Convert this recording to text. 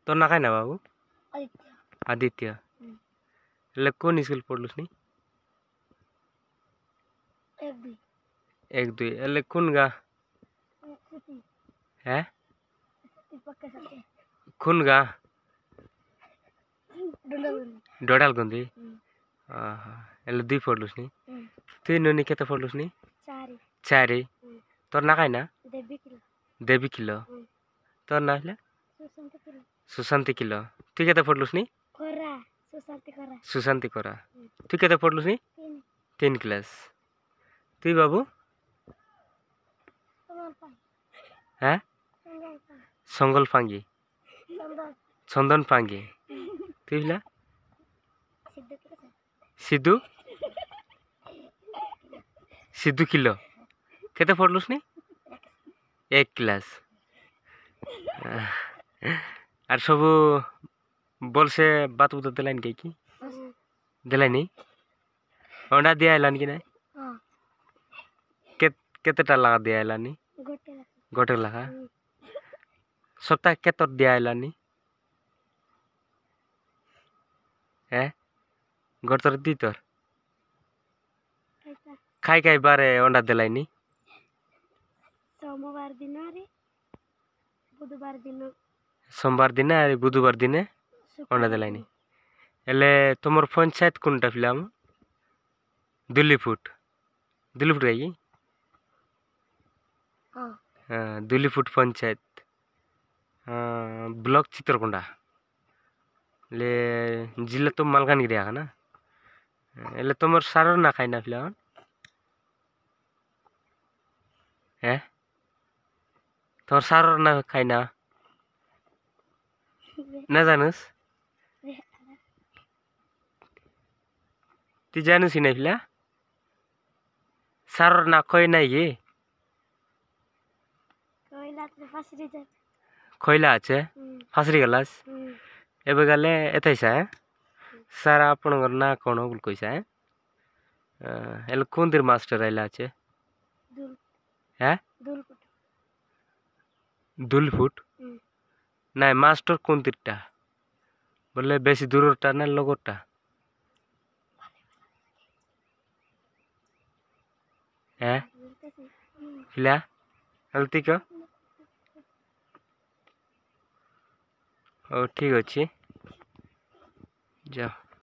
तो ना खाई ना बाबू आदित्य आदित्य એટલે કોણ સ્કૂલ પડલું ની एक दुई એક दुई એટલે કોણ ગા सुती હે सुती पक्के साथे કોણ ગા डुंडलगुंदी ડોડાલગુંદી એટલે दुई પડલું ની তুই ননি কেতে પડલું ની चारी ચારી তোর না খাই না देवी किलो দেবী কিলো তোর না হলে सुशांत किलो সুশান্তি কিলো তুই কেতে પડલું ની कोरा सुशांत कोरा সুশান্তি করা তুই কেতে પડલું ની तीन 3 ক্লাস তুই বাবু संगल पाई হ্যাঁ संगल पाई সঙ্গল ফাঙ্গি संगल চন্দন ফাঙ্গি তুই হলা सिद्ध किलो সিদ্ধু সিদ্ধু কিলো কেতে પડલું ની 1 ক্লাস আর সবু বলছে বাত বুত দিলাইন কি দিলাইনি অন্ডা দিয়া এলান কি নাই हां কেতেটা লাগা দিয়া এলানি गोटे গোটে লাগা সপ্তাহ কেতর দিয়া এলানি হ্যাঁ গোটর দি তোর कैसा খাই খাই বারে অন্ডা দিলাইনি सोमवार दिन रे बुधवार दिन সোমবার দিনে আর বুধবার দিনে অন্ডা দিলাইনি এলে তোমার পঞ্চায়েত কোনটা ফিলাম দিল্লিপুট গাই हां দিল্লিপুট পঞ্চায়েত ব্লক চিত্রকোন্ডা ले जिला तो मालकानगिरी आगा ना એટલે তোমার সারর না খাই না ফিলাম হ্যাঁ তোমার সারর না খাই না না জানুস তুই জানুস না ফিলা সারর না কই নাই গে कोयला तो फासरी जा খইলা আছে ফাসরি গলাস এবে গেলে এতাইছা স্যার আপনার না কোন বল কইছা এলে কোন দির মাস্টার আইলা আছে दूर হ্যাঁ दूरपुट দুলফুট না মাস্টার কোন দিরটা বললে বেশি দূরটা না লগরটা হ্যাঁ ফিলা হলতি ক ও ঠিক আছে যাও